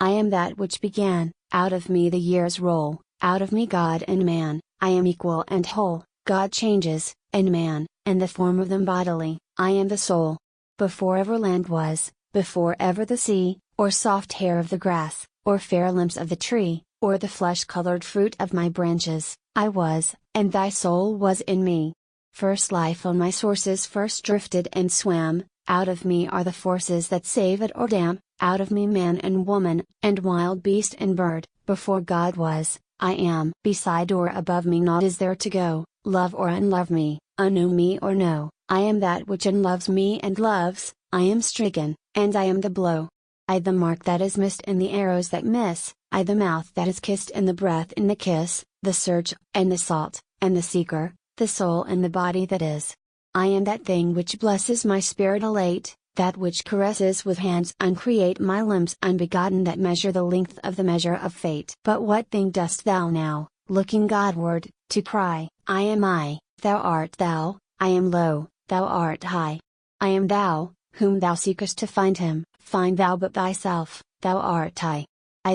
I am that which began, out of me the years roll, out of me God and man, I am equal and whole, God changes, and man, and the form of them bodily, I am the soul. Before ever land was, before ever the sea, or soft hair of the grass, or fair limbs of the tree, or the flesh-colored fruit of my branches, I was, and thy soul was in me. First life on my sources first drifted and swam, out of me are the forces that save it or damn, out of me man and woman, and wild beast and bird, before God was, I am. Beside or above me naught is there to go, love or unlove me, unknow me or know, I am that which unloves me and loves, I am stricken, and I am the blow. I the mark that is missed and the arrows that miss, I the mouth that is kissed and the breath in the kiss, the search, and the salt, and the seeker, the soul and the body that is. I am that thing which blesses my spirit elate, that which caresses with hands uncreate my limbs unbegotten that measure the length of the measure of fate. But what thing dost thou now, looking Godward, to cry, I am I, thou art thou, I am low, thou art high. I am thou, whom thou seekest to find him, find thou but thyself, thou art I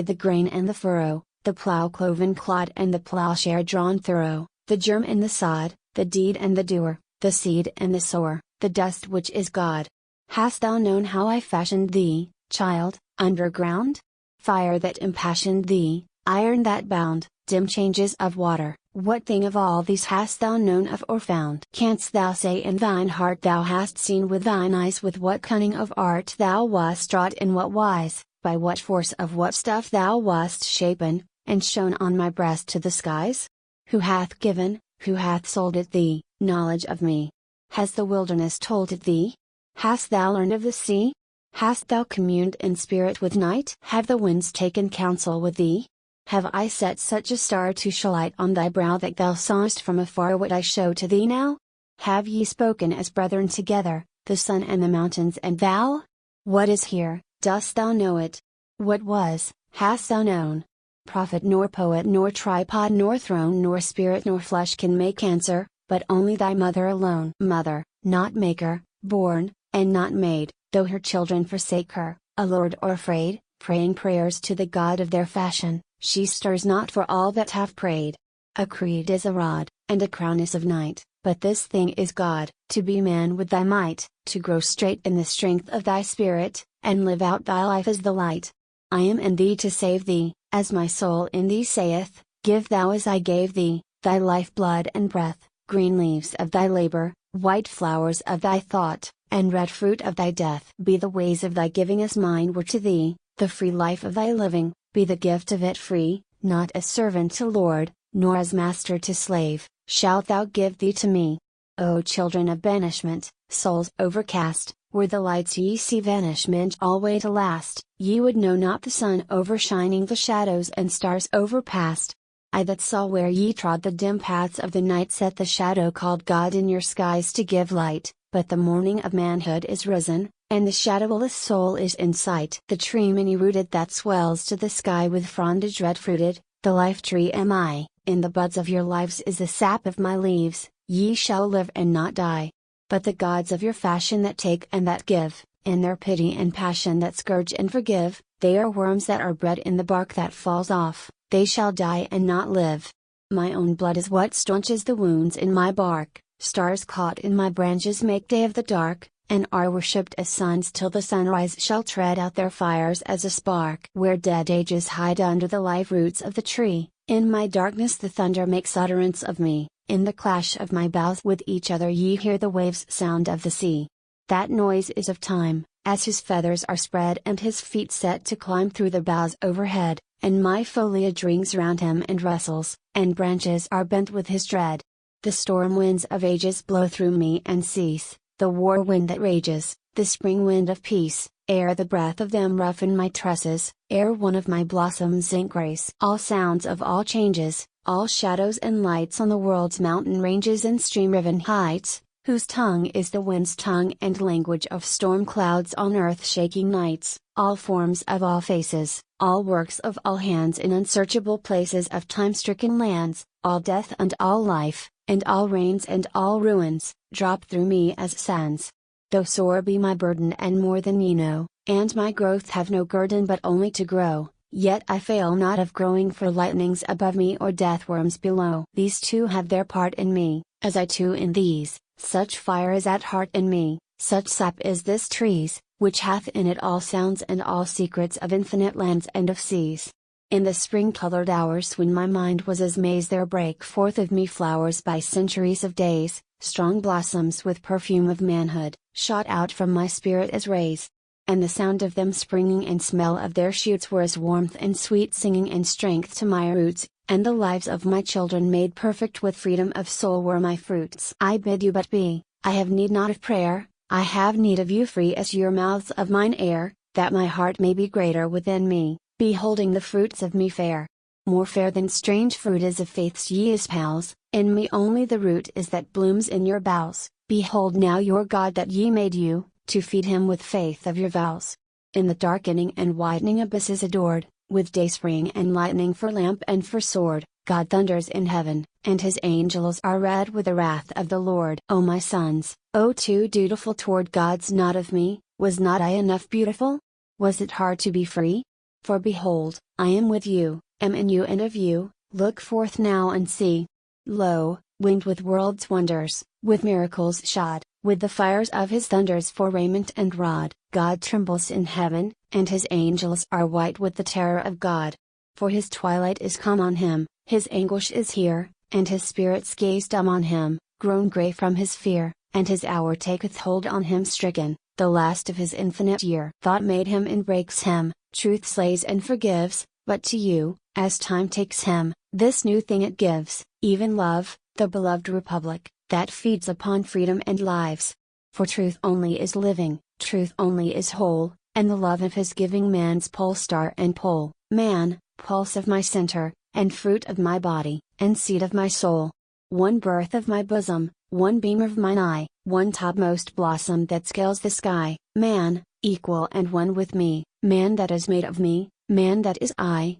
the grain and the furrow, the plough cloven clod and the plowshare drawn thorough, the germ and the sod, the deed and the doer, the seed and the sower, the dust which is God. Hast thou known how I fashioned thee, child, underground? Fire that impassioned thee, iron that bound, dim changes of water, what thing of all these hast thou known of or found? Canst thou say in thine heart thou hast seen with thine eyes with what cunning of art thou wast wrought in what wise, by what force of what stuff thou wast shapen, and shown on my breast to the skies? Who hath given, who hath sold it thee, knowledge of me? Has the wilderness told it thee? Hast thou learned of the sea? Hast thou communed in spirit with night? Have the winds taken counsel with thee? Have I set such a star to show light on thy brow that thou sawest from afar what I show to thee now? Have ye spoken as brethren together, the sun and the mountains and thou? What is here, dost thou know it? What was, hast thou known? Prophet nor poet nor tripod nor throne nor spirit nor flesh can make answer, but only thy mother alone. Mother, not maker, born, and not made, though her children forsake her, allured or afraid, praying prayers to the God of their fashion, she stirs not for all that have prayed. A creed is a rod, and a crown is of night, but this thing is God, to be man with thy might, to grow straight in the strength of thy spirit, and live out thy life as the light. I am in thee to save thee, as my soul in thee saith, give thou as I gave thee, thy life blood and breath, green leaves of thy labor, white flowers of thy thought, and red fruit of thy death. Be the ways of thy giving as mine were to thee, the free life of thy living, be the gift of it free, not as servant to lord, nor as master to slave, shalt thou give thee to me. O children of banishment, souls overcast, were the lights ye see vanishment alway to last, ye would know not the sun overshining the shadows and stars overpast. I that saw where ye trod the dim paths of the night set the shadow called God in your skies to give light, but the morning of manhood is risen, and the shadowless soul is in sight. The tree many-rooted that swells to the sky with frondage red-fruited, the life tree am I, in the buds of your lives is the sap of my leaves, ye shall live and not die. But the gods of your fashion that take and that give, in their pity and passion that scourge and forgive, they are worms that are bred in the bark that falls off, they shall die and not live. My own blood is what staunches the wounds in my bark, stars caught in my branches make day of the dark, and are worshipped as suns till the sunrise shall tread out their fires as a spark. Where dead ages hide under the live roots of the tree, in my darkness the thunder makes utterance of me, in the clash of my boughs with each other ye hear the waves sound of the sea. That noise is of time, as his feathers are spread and his feet set to climb through the boughs overhead, and my foliage rings round him and rustles, and branches are bent with his dread. The storm winds of ages blow through me and cease, the war wind that rages, the spring wind of peace, ere the breath of them roughen my tresses, ere one of my blossoms zinc grace. All sounds of all changes, all shadows and lights on the world's mountain ranges and stream-riven heights, whose tongue is the wind's tongue and language of storm clouds on earth-shaking nights, all forms of all faces, all works of all hands in unsearchable places of time-stricken lands, all death and all life, and all rains and all ruins, drop through me as sands. Though sore be my burden and more than ye know, and my growth have no guerdon but only to grow, Yet I fail not of growing, for lightnings above me or death worms below. These two have their part in me, as I too in these. Such fire is at heart in me, such sap is this tree's, which hath in it all sounds and all secrets of infinite lands and of seas. In the spring-colored hours when my mind was as maize, there break forth of me flowers by centuries of days, strong blossoms with perfume of manhood, shot out from my spirit as rays. And the sound of them springing and smell of their shoots were as warmth and sweet singing and strength to my roots, and the lives of my children made perfect with freedom of soul were my fruits. I bid you but be, I have need not of prayer, I have need of you free as your mouths of mine air, that my heart may be greater within me, beholding the fruits of me fair. More fair than strange fruit is of faith's ye pals, in me only the root is that blooms in your bowels. Behold now your God that ye made you, to feed him with faith of your vows. In the darkening and widening abysses adored, with dayspring and lightning for lamp and for sword, God thunders in heaven, and his angels are red with the wrath of the Lord. O my sons, O too dutiful toward God's not of me, was not I enough beautiful? Was it hard to be free? For behold, I am with you, am in you and of you, look forth now and see. Lo, winged with world's wonders, with miracles shod, with the fires of his thunders for raiment and rod, God trembles in heaven, and his angels are white with the terror of God. For his twilight is come on him, his anguish is here, and his spirits gaze dumb on him, grown grey from his fear, and his hour taketh hold on him stricken, the last of his infinite year. Thought made him and breaks him, truth slays and forgives, but to you, as time takes him, this new thing it gives, even love, the beloved republic, that feeds upon freedom and lives. For truth only is living, truth only is whole, and the love of his giving man's pole star and pole, man, pulse of my center, and fruit of my body, and seed of my soul. One birth of my bosom, one beam of mine eye, one topmost blossom that scales the sky, man, equal and one with me, man that is made of me, man that is I,